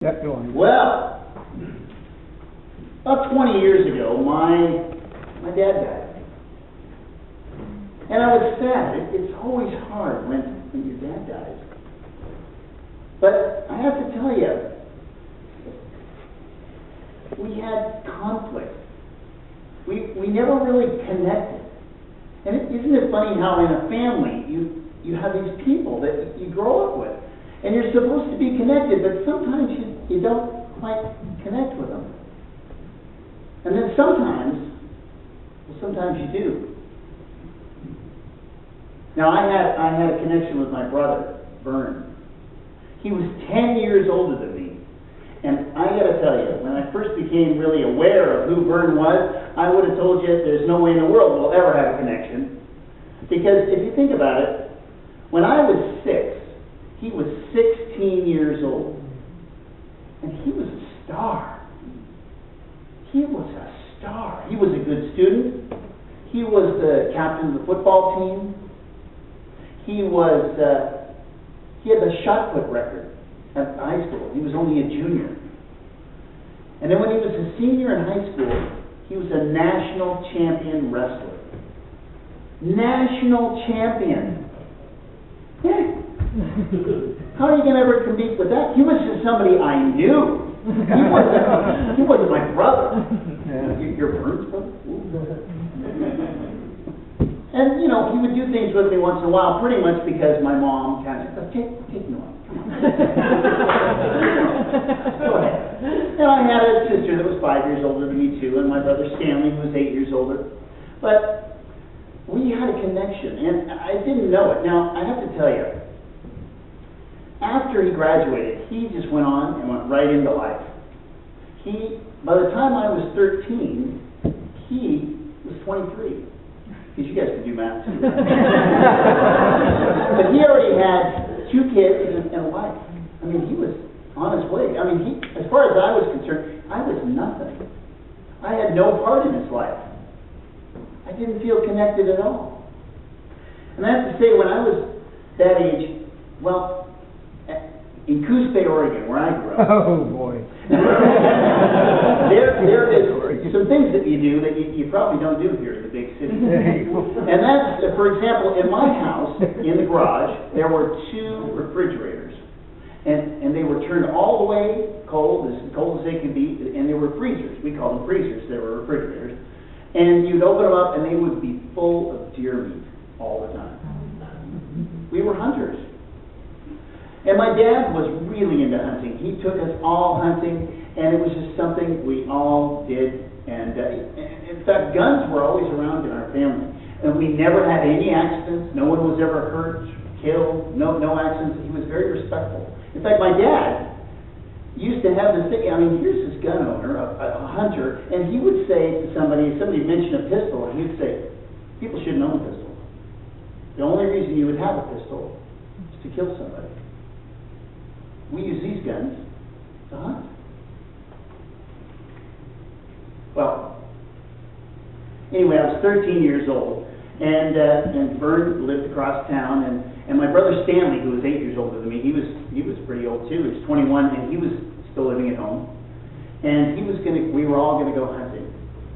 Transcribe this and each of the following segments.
Yeah, go on. Well, about 20 years ago, my dad died. And I was sad. It's always hard when your dad dies. But I have to tell you, we had conflict. We never really connected. And isn't it funny how in a family you have these people that you grow up with, and you're supposed to be connected, but sometimes you don't quite connect with them. And then sometimes you do. Now I had a connection with my brother, Vern. He was 10 years older than me. And I got to tell you, when I first became really aware of who Vern was, I would have told you there's no way in the world we'll ever have a connection. Because if you think about it, when I was 6, he was 16 years old. And he was a star. He was a star. He was a good student. He was the captain of the football team. He had the shot put record at high school. He was only a junior. And then when he was a senior in high school, he was a national champion wrestler. National champion. Yeah. How are you going to ever compete with that? He was just somebody I knew. He wasn't my brother. Your Vern's brother? And, you know, he would do things with me once in a while, pretty much because my mom kind of said, take me on. Come on. Go ahead. And I had a sister that was 5 years older than me, too, and my brother Stanley, who was 8 years older. But we had a connection, and I didn't know it. Now, I have to tell you, after he graduated, he just went on and went right into life. By the time I was 13, he was 23. Because you guys can do math too. But he already had 2 kids and a wife. I mean, he was on his way. I mean, as far as I was concerned, I was nothing. I had no part in his life. I didn't feel connected at all. And I have to say, when I was that age, well, in Coos Bay, Oregon, where I grew up. Oh, boy. there is some things that you do that you probably don't do here in the big city. And that's, for example, in my house, in the garage, there were 2 refrigerators. And they were turned all the way cold as they could be, and they were freezers. We called them freezers. They were refrigerators. And you'd open them up, and they would be full of deer meat all the time. We were hunters. And my dad was really into hunting. He took us all hunting, and it was just something we all did. And in fact, guns were always around in our family. And we never had any accidents. No one was ever hurt, killed, no accidents. He was very respectful. In fact, my dad used to have this thing. I mean, here's this gun owner, a hunter, and he would say to somebody mentioned a pistol, and he'd say, people shouldn't own a pistol. The only reason you would have a pistol is to kill somebody. We use these guns to hunt. Well, anyway, I was 13 years old, and Vern lived across town, and my brother Stanley, who was 8 years older than me, he was pretty old too. He was 21, and he was still living at home. And we were all gonna go hunting.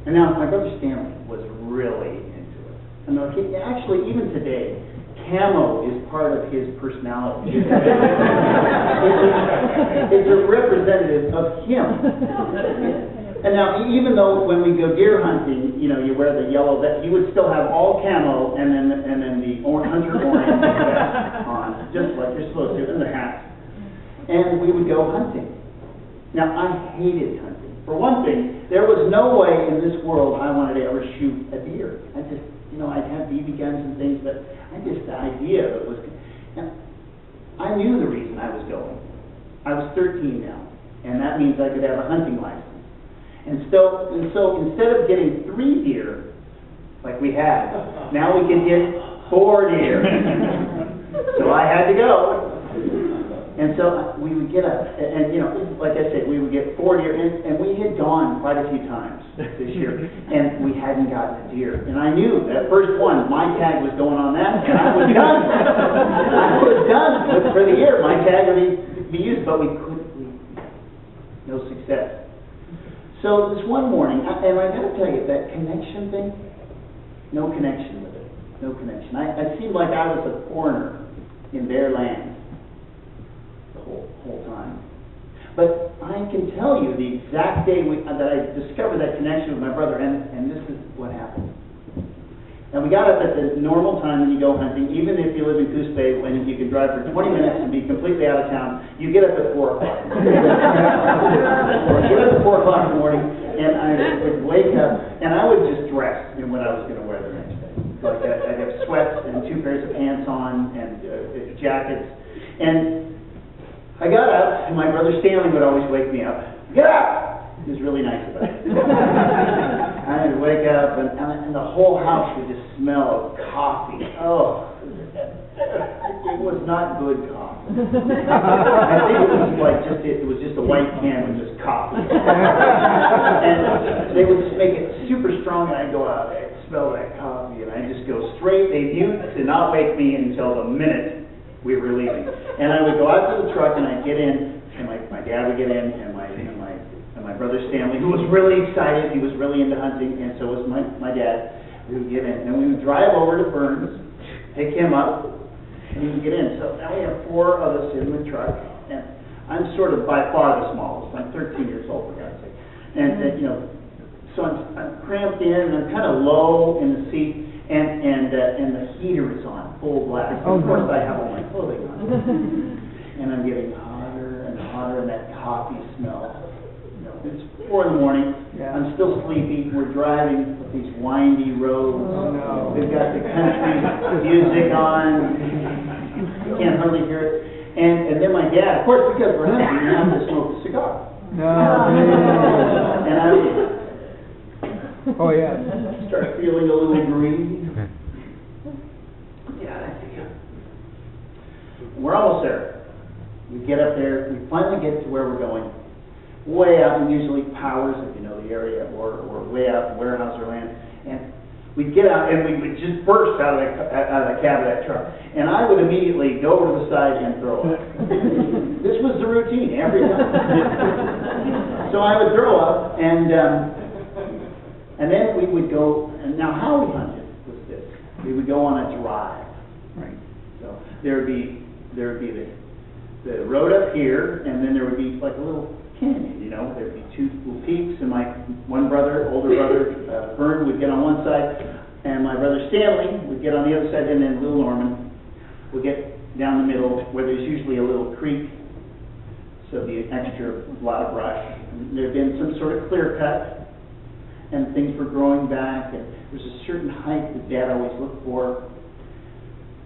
And now my brother Stanley was really into it. And actually, even today, camo is part of his personality. It's a representative of him. And now, even though when we go deer hunting, you know, you wear the yellow vest, he would still have all camo and then the hunter orange vest on, just like you're supposed to, and the hat. And we would go hunting. Now, I hated hunting. For one thing, there was no way in this world I wanted to ever shoot a deer. I'd have BB guns and things, but the idea of it was, I knew the reason I was going. I was 13 now, and that means I could have a hunting license. And so instead of getting 3 deer, like we had, now we can get 4 deer. So I had to go. And so we would get like I said, we would get 4 deer, and we had gone quite a few times this year, and we hadn't gotten a deer. And I knew that first one, my tag was going on that, and I was done. I was done for the year. My tag would be used, but we said. So this one morning, and I got to tell you, that connection thing, no connection with it. No connection. I seemed like I was a foreigner in their land the whole time. But I can tell you the exact day that I discovered that connection with my brother, and this is what happened. And we got up at the normal time when you go hunting, even if you live in Coos Bay, when you can drive for 20 minutes and be completely out of town, you get up at 4 o'clock. Get up at 4 o'clock in the morning, and I would wake up, and I would just dress in what I was going to wear the next day. Like I'd have sweats and 2 pairs of pants on, and jackets. And I got up, and my brother Stanley would always wake me up. Get up! He was really nice about it. I would wake up, and the whole house would just smell of coffee. Oh, it was not good coffee. I think it was like it was just a white can with just coffee. And they would just make it super strong, and I'd go out there and smell that coffee, and I'd just go straight. They knew to not wake me until the minute we were leaving. And I would go out to the truck, and I'd get in, and my dad would get in, and my brother Stanley, who was really excited. He was really into hunting, and so was my dad. We would get in, and we would drive over to Burns, pick him up, and he would get in. So now we have 4 of us in the truck, and I'm sort of by far the smallest. I'm 13 years old, for God's sake. And so I'm cramped in, and I'm kind of low in the seat, and the heater is on full blast. Of course, I have all my clothing on, and I'm getting hotter and hotter, and that coffee smell. It's 4 in the morning. Yeah. I'm still sleepy. We're driving up these windy roads. Oh, no. We've got the country music on. You can't hardly hear it. And then my dad, of course, because we're hunting, we have to smoke a cigar. No. And I would start feeling a little green. Yeah, I think we're almost there. We get up there. We finally get to where we're going. Way out in usually Powers, if you know the area, or way out in Weyerhaeuser land, and we'd get out and we would just burst out of the cab of that truck, and I would immediately go over to the side and throw up. This was the routine every time. So I would throw up, and then we would go. And now how we hunted was this: we would go on a drive. Right. So there would be the road up here, and then there would be like a little canyon, there'd be 2 little peaks, and my older brother, Vern, would get on one side, and my brother Stanley would get on the other side, and then little Norman would get down the middle, where there's usually a little creek, so it'd be an extra lot of brush. And there'd been some sort of clear cut, and things were growing back, and there's a certain height that Dad always looked for,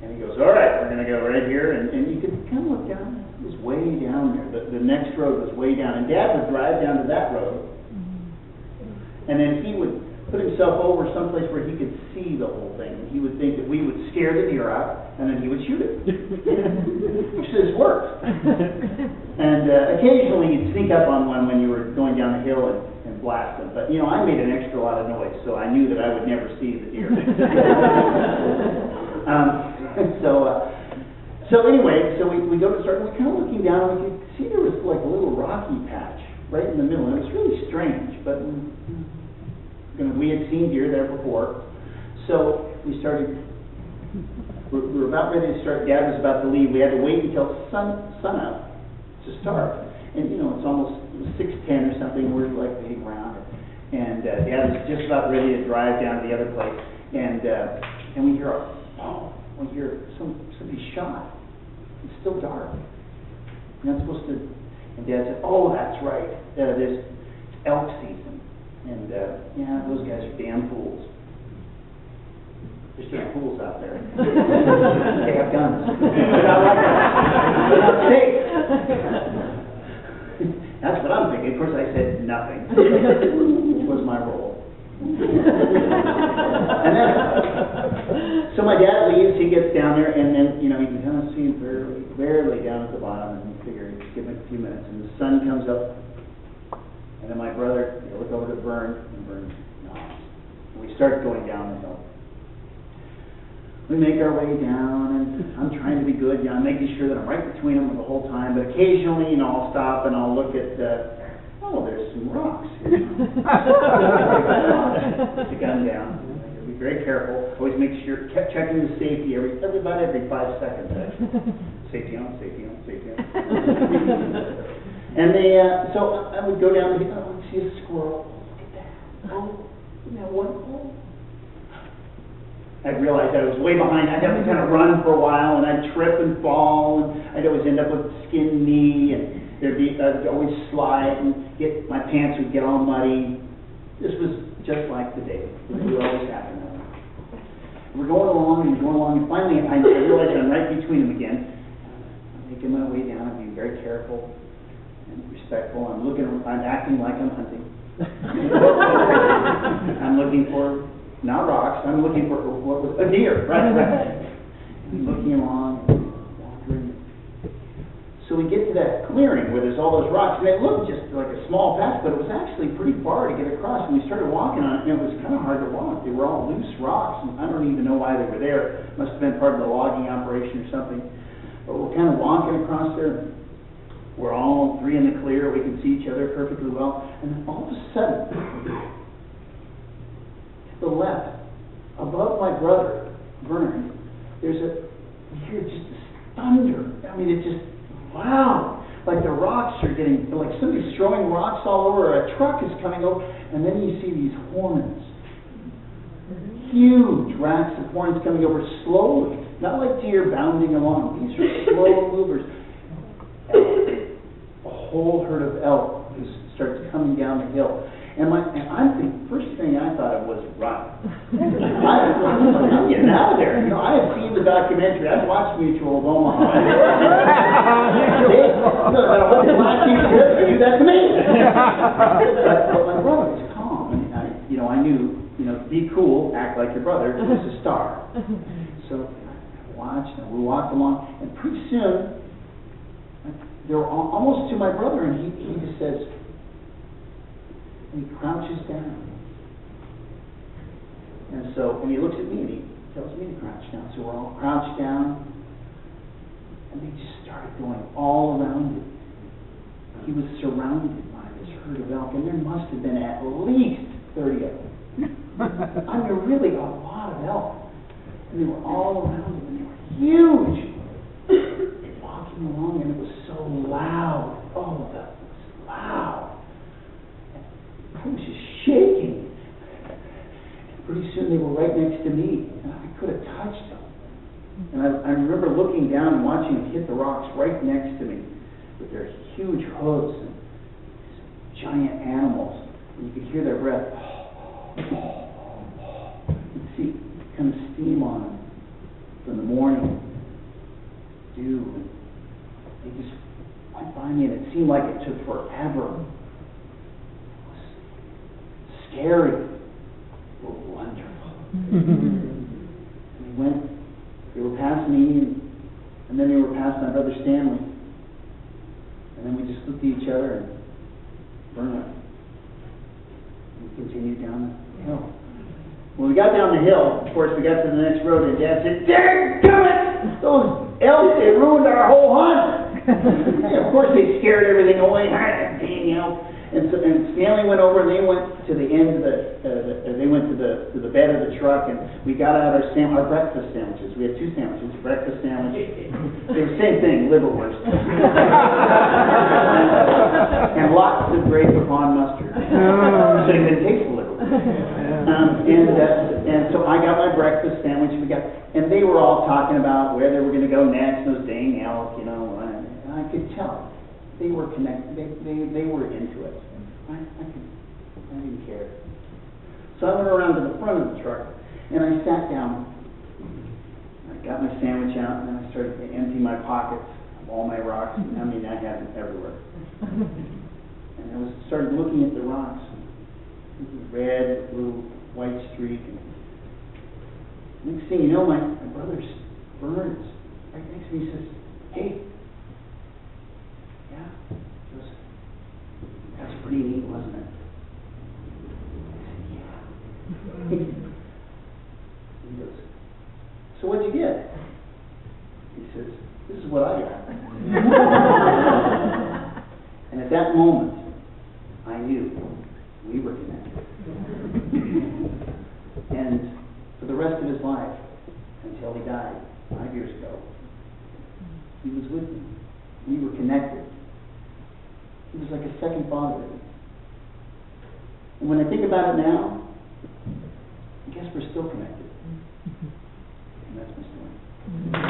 and he goes, all right, we're going to go right here, and you could kind of look down. It was way down there. The next road was way down. And Dad would drive down to that road, and then he would put himself over someplace where he could see the whole thing. He would think that we would scare the deer out, and then he would shoot it. Which just worked. And occasionally you'd sneak up on one when you were going down the hill and blast them. But, I made an extra lot of noise, so I knew that I would never see the deer. So anyway, we go to start, and we're kind of looking down, and we could see there was like a little rocky patch right in the middle, and it was really strange, but we had seen deer there before, so we were about ready to start. Dad was about to leave. We had to wait until sun up to start, and it was almost 6:10 or something. We're like waiting around, and Dad was just about ready to drive down to the other place, and we hear somebody shot. It's still dark. You're not supposed to. And Dad said, "Oh, that's right. There's elk season, and those guys are damn fools. There's damn fools out there. They have guns. They're not like us. They're not safe." That's what I'm thinking. Of course, I said nothing, which was my role. And then, so my dad leaves, he gets down there, and then, you can kind of see him barely down at the bottom, and you figure, give him a few minutes, and the sun comes up, and then my brother, look over to Vern, and Vern nods. And we start going down the hill. We make our way down, and I'm trying to be good, I'm making sure that I'm right between them the whole time, but occasionally, I'll stop and I'll look at, oh, there's some rocks here. Put the gun down. Be very careful. Always make sure, kept checking the safety about every 5 seconds, actually. Safety on, safety on, safety on. And so I would go down and oh, see a squirrel. Oh, look at that. Oh, isn't that wonderful? I realized I was way behind. I'd have to kind of run for a while, and I'd trip and fall, and I'd always end up with a skinned knee, and I'd always slide, and my pants would get all muddy. This was just like the day. It would always happen that way. We're going along, and finally I realized I'm right between them again. I'm making my way down. I'm being very careful and respectful. I'm acting like I'm hunting. I'm looking for, not rocks, I'm looking for what was a deer, right. I'm looking along, wandering. So we get to that clearing where there's all those rocks, and it looked just like a small patch, but it was actually pretty far to get across. And we started walking on it, and it was kind of hard to walk. They were all loose rocks, and I don't even know why they were there. Must have been part of the logging operation or something. But we're kind of walking across there. We're all three in the clear. We can see each other perfectly well. And then all of a sudden, to the left, above my brother, Vern, you hear just this thunder. I mean, it just, wow. Like the rocks are getting, like somebody's throwing rocks all over, or a truck is coming over, and then you see these horns. Huge racks of horns coming over slowly. Not like deer bounding along. These are slow movers. A whole herd of elk starts coming down the hill. And I'm thinking, first thing I thought of was run. I'm getting out of there. You know, I have seen the documentary. I've watched Mutual of Omaha. You do that to me. But my brother was calm. And I knew, be cool, act like your brother. This is a star. So I watched, and we walked along, and pretty soon, they were almost to my brother, and he just says, and he crouches down. And he looks at me and he tells me to crouch down. So we're all crouched down, and they just started going all around him. He was surrounded by this herd of elk, and there must have been at least 30 of them. I mean, really a lot of elk. And they were all around him, and they were huge. Walking along, and it was so loud. Oh, that was loud. I was just shaking. Pretty soon they were right next to me, and I could have touched them. And I remember looking down and watching them hit the rocks right next to me with their huge hooves and these giant animals. And you could hear their breath. You'd see kind of steam on them from the morning dew. And they just went by me, and it seemed like it took forever. Scary, but wonderful. They were past me, and then they were past my brother Stanley. And then we just looked at each other and burned up. We continued down the hill. When we got down the hill, of course, we got to the next road, and Dad said, "Dadgummit! Those elk, they ruined our whole hunt!" And of course, they scared everything away. Dang elk. And Stanley went over, and they went to the end of they went to the bed of the truck, and we got out our breakfast sandwiches. We had 2 sandwiches, breakfast sandwich. They were the same thing, liverwurst. And lots of Grey Poupon mustard. So you could taste the liverwurst. And so I got my breakfast sandwich. And they were all talking about where they were going to go next, those dang elk, and I could tell. They were connected. They were into it. I didn't care. So I went around to the front of the truck, and I sat down. I got my sandwich out, and then I started to empty my pockets of all my rocks. I mean, I had them everywhere. And I started looking at the rocks. Red, blue, white streak. And next thing you know, my brother Burns right next to me says, "Hey. Yeah." He goes, "That's pretty neat, wasn't it?" I said, "Yeah." He goes, "So what'd you get?" He says, "This is what I got." And at that moment, I I knew we were connected. And for the rest of his life, until he died 5 years ago, he was with me. We were connected. He was like a second father to me. And when I think about it now, I guess we're still connected. And that's my story.